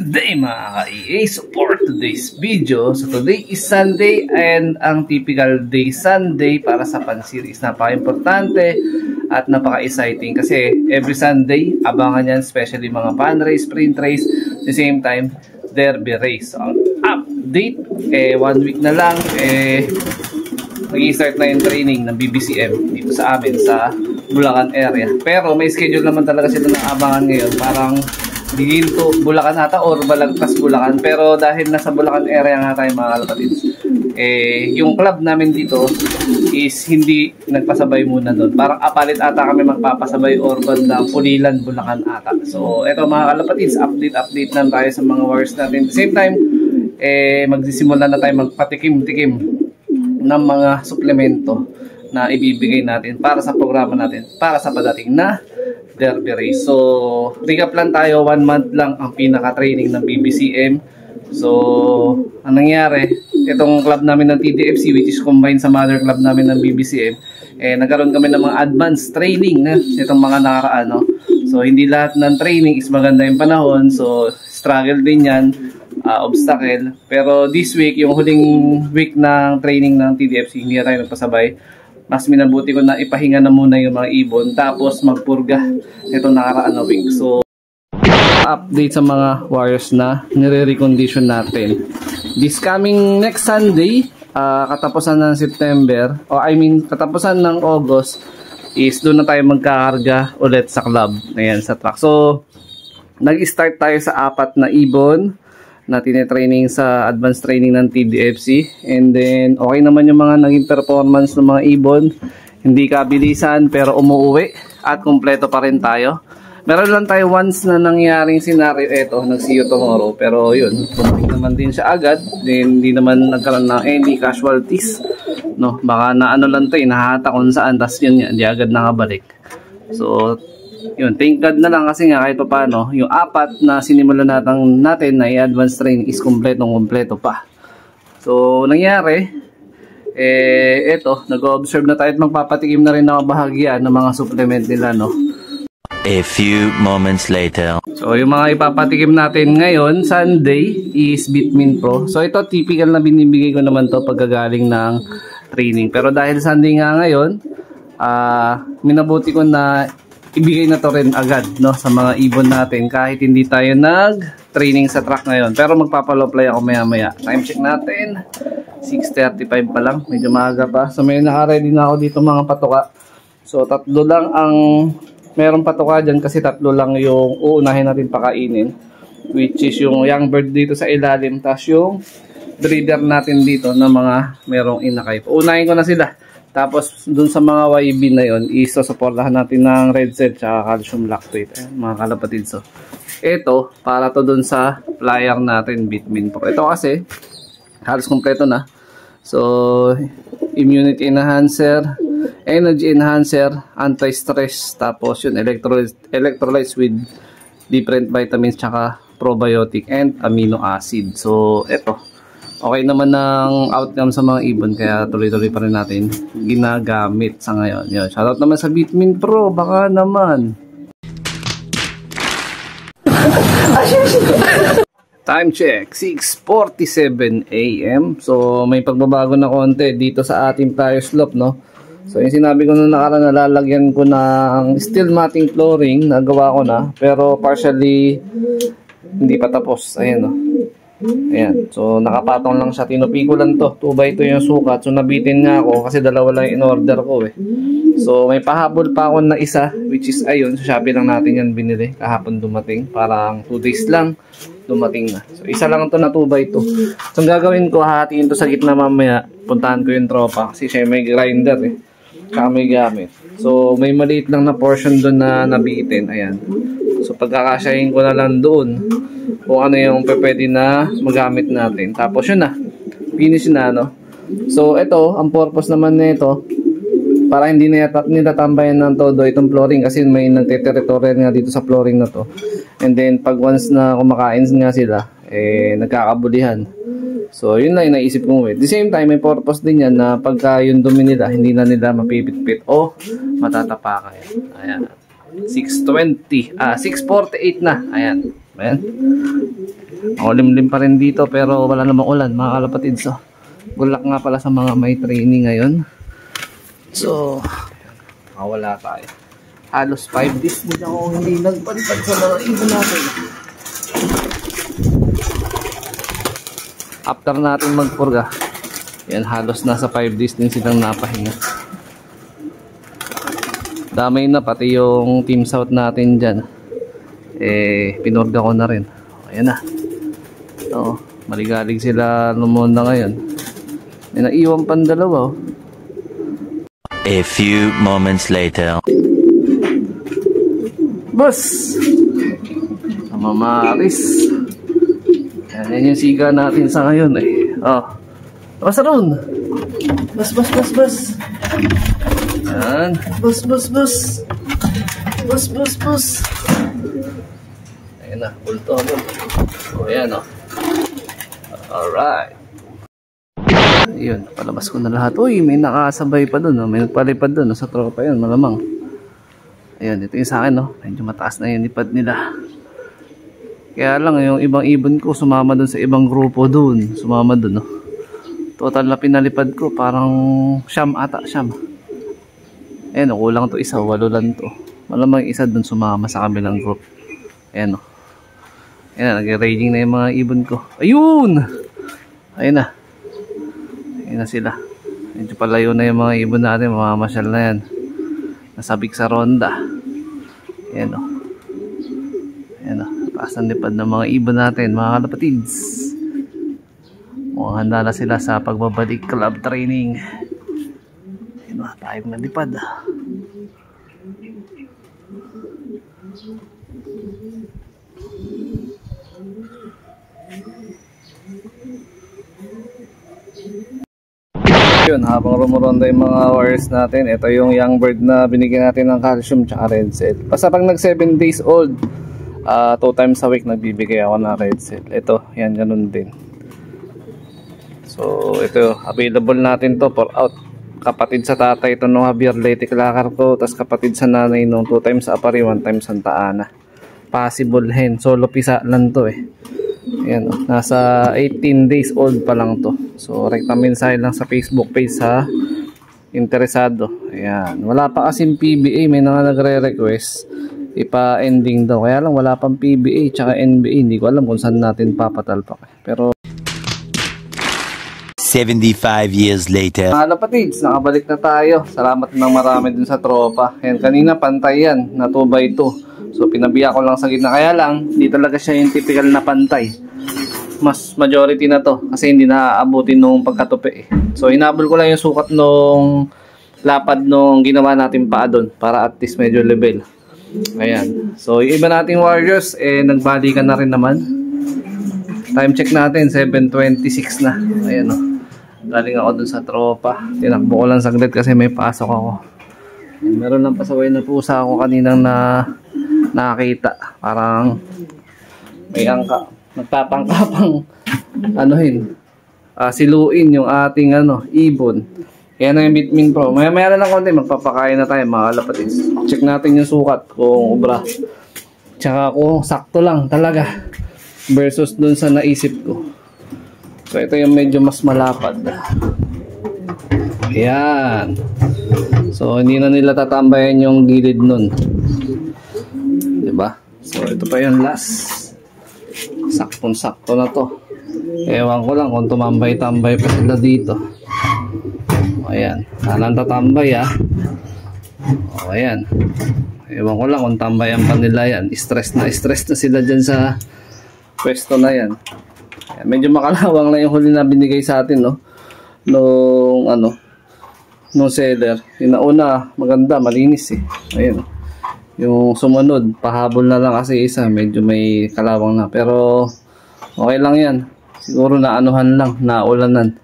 day mga ka-EA. So for today's video, so today is Sunday and ang typical day Sunday para sa Pan Series. Napaka-importante at napaka-exciting kasi every Sunday, abangan yan, especially mga Pan race, sprint race, at the same time, derby race. So ang update, 1 week na lang, nag-i-start na yung training ng BBCM dito sa amin sa Bulacan area. Pero may schedule naman talaga sila ng abangan ngayon. Parang digin to Bulacan ata or Balagtas Bulacan. Pero dahil nasa Bulacan area nga tayo mga kalapatids, yung club namin dito is hindi nagpasabay muna doon. Parang apalit ata kami magpapasabay or bandang Pulilan, Bulacan ata. So eto mga kalapatids, update lang tayo sa mga wars natin. At the same time, magsisimula na tayo magpatikim-tikim ng mga suplemento na ibibigay natin para sa programa natin, para sa padating na derby race. So, recap lang tayo, 1 month lang ang pinaka-training ng BBCM. So, ang nangyari, itong club namin ng TDFC, which is combined sa mother club namin ng BBCM, nagkaroon kami ng mga advanced training na itong mga nakaraan. No? So, hindi lahat ng training is maganda yung panahon. So, struggle din yan. Obstacle. Pero this week, yung huling week ng training ng TDFC, hindi na tayo nagpasabay. Mas minabuti ko na ipahinga na muna yung mga ibon tapos magpurga itong nakaraan na week. So, update sa mga warriors na nire-recondition natin. This coming next Sunday, katapusan ng September, katapusan ng August, is doon na tayo magkakarga ulit sa club. Ayan, sa truck. So, nag-start tayo sa 4 na ibon na tine-training sa advanced training ng TDFC. And then, okay naman yung mga naging performance ng mga ibon. Hindi kabilisan, pero umuwi. At kumpleto pa rin tayo. Meron lang tayo once na nangyaring scenario. Eto, nag-see you tomorrow. Pero yun, tumating naman din siya agad. Then, hindi naman nagkaroon ng any casualties. No, baka na ano lang tayo, nahata kung saan. Tapos yun, hindi agad nakabalik. So, yun, thank God na lang kasi nga kahit pa paano, yung 4 na sinimula natin na i-advance training is kompleto pa. So, nangyari, eto, nag-observe na tayo at magpapatikim na rin ng bahagyan ng mga supplement nila, no? A few moments later. So, yung mga ipapatikim natin ngayon, Sunday, is Bitmin Pro. So, ito, typical na binibigay ko naman to pagkagaling ng training. Pero dahil Sunday nga ngayon, minabuti ko na ibigay na to rin agad, no, sa mga ibon natin kahit hindi tayo nag-training sa track ngayon. Pero magpapaloplay ako maya-maya. Time check natin, 6:35 pa lang, medyo maaga pa. So may naka-ready na ako dito mga patuka. So 3 lang ang merong patuka dyan kasi 3 lang yung uunahin natin pakainin, which is yung young bird dito sa ilalim, tas yung breeder natin dito na mga merong inakay. Uunahin ko na sila. Tapos, dun sa mga YB na yun, isa-supportahan natin ng red cell at calcium lactate. Mga kalapatid. So, ito, para to dun sa flyer natin, Bitmin Pro. Ito kasi, halos kompleto na. So, immunity enhancer, energy enhancer, anti-stress, tapos yun, electrolytes with different vitamins, tsaka probiotic and amino acid. So, ito. Okay naman ng outcome sa mga ibon kaya tuloy-tuloy pa rin natin ginagamit sa ngayon. Yun, shoutout naman sa Bitmin Pro, baka naman. Time check, 6:47 AM. So may pagbabago na konti dito sa ating tire slope, no? So yung sinabi ko nung nakaraan, nalalagyan ko ng steel matting flooring, nagawa ko na, pero partially hindi pa tapos. Ayan, no? Ayan, so nakapatong lang siya, tinupiko lang to, 2x2 yung sukat, so nabitin nga ako kasi dalawa lang in order ko So may pahabol pa ako na isa, which is ayun, sa Shopee lang natin yan binili, kahapon dumating, parang 2 days lang dumating na. So isa lang to na 2x2. So ang gagawin ko, hahatiin to sa gitna mamaya, puntahan ko yung tropa kasi siya may grinder saka may gamit. So may maliit lang na portion doon na nabitin, ayan. So pagkakasyahin ko na lang doon kung ano yung pwede na magamit natin. Tapos yun na, finish na, no? So ito, ang purpose naman nito, para hindi nitatambayan ng todo itong flooring kasi may nagte-territorial nga dito sa flooring na to. And then pag once na kumakain nga sila, nagkakabulihan. So yun lang yung naisip kong At the same time, may purpose din yan na pagka yung dumi nila, hindi na nila mapipit-pit o matatapakan. Ayan. 6:48 na. Ayan. Ayan. Makulimlim pa rin dito pero wala namang ulan mga kalapatid. So, bulak nga pala sa mga may training ngayon. So, wala tayo. Halos 5 days din ako hindi nagpalipad sa mga ibon natin. After natin magpurga, yan halos nasa 5 days din silang napahinga. Damay na pati yung Team South natin dyan. Pinurga ko na rin. Ayan na. So, maligalig sila lumunda ngayon. May naiwan pang dalawa. A few moments later. Boss! Mamaris. Yan yung siga natin sa ngayon Basta ron. Bas. Yan. Bas. Ayan na, bulto. Ayan Alright. Ayun, palabas ko na lahat. Uy, may nakasabay pa dun. May nagpalipad dun. Sa tropa yun, malamang. Ayun, ito yung sa akin. Medyo mataas na yung lipad nila. Kaya lang, yung ibang ibon ko, sumama dun sa ibang grupo dun. Sumama dun. Total na pinalipad ko, parang siyam. Ayun, kulang to isa. 8 lang to. Malamang isa dun sumama sa kabilang group. Ayun, Ayan, nag-raging na yung mga ibon ko. Ayun! Ayun na sila. Medyo palayo na yung mga ibon natin. Mamamasyal na yan. Nasabik sa ronda. Ayan taas ang lipad ng mga ibon natin, mga kalapatids. Mukhang handa na sila sa pagbabalik club training. Ayan tayo na lipad. Yun, habang rumuronda yung mga wires natin, ito yung young bird na binigyan natin ng calcium tsaka red cell. Basta pag nag 7 days old, 2 times a week nagbibigay ako ng red cell. Ito, yan, ganun din. So, ito, available natin to for out. Kapatid sa tatay ito nung Javier Letic Lakar ko, tas kapatid sa nanay nung 2 times Apari, 1 times Santa Ana. Possible hen, solo pisa lang to Ayan, nasa 18 days old pa lang to. So, rekta mensahe lang sa Facebook page sa interesado. Ayan, wala pa kasing PBA, may mga nagre-request ipa-ending daw. Kaya lang wala pang PBA tsaka NBA. Hindi ko alam kung saan natin papatalpak. Pero 75 years later. Mga kapatids, nakabalik na tayo. Salamat ng marami dun sa tropa. Ayan, kanina pantay yan na 2x2. So pinabiya ko lang sa gitna, kaya lang hindi talaga siya yung typical na pantay. Mas majority na to kasi hindi naaabutin nung pagkatupi So hinabol ko lang yung sukat nung lapad nung ginawa natin paa doon para at least medyo level. Ayan. So yung iba nating warriors nagbalikan na rin naman. Time check natin 7:26 na. Ayan Galing ako dun sa tropa. Tinakbo ko lang saglit kasi may pasok ako. Meron lang pasaway na pusa ako kaninang nakakita. Parang may angka. Nagpapangkapang siluin yung ating ibon. Kaya na yung Bitmin Pro. Maya na lang konti, magpapakain na tayo mga kalapatids. Check natin yung sukat kung ubra. Tsaka kung sakto lang talaga versus dun sa naisip ko. So ito yung medyo mas malapad. Ayan. So hindi na nila tatambayan yung gilid nun. Diba? So ito pa yung last. Saktong-sakto na to. Ewan ko lang kung tumambay-tambay pa sila dito. Ayan. Sanang tatambay O ayan. Ewan ko lang kung tambayan pa nila yan. Stress na sila dyan sa pwesto na yan. Ayan. Medyo makalawang na yung huli na binigay sa atin nung seller. Yung nauna maganda, malinis Ayan. Yung sumunod, pahabol na lang kasi isa, medyo may kalawang na. Pero okay lang yan. Siguro naanuhan lang, naulanan.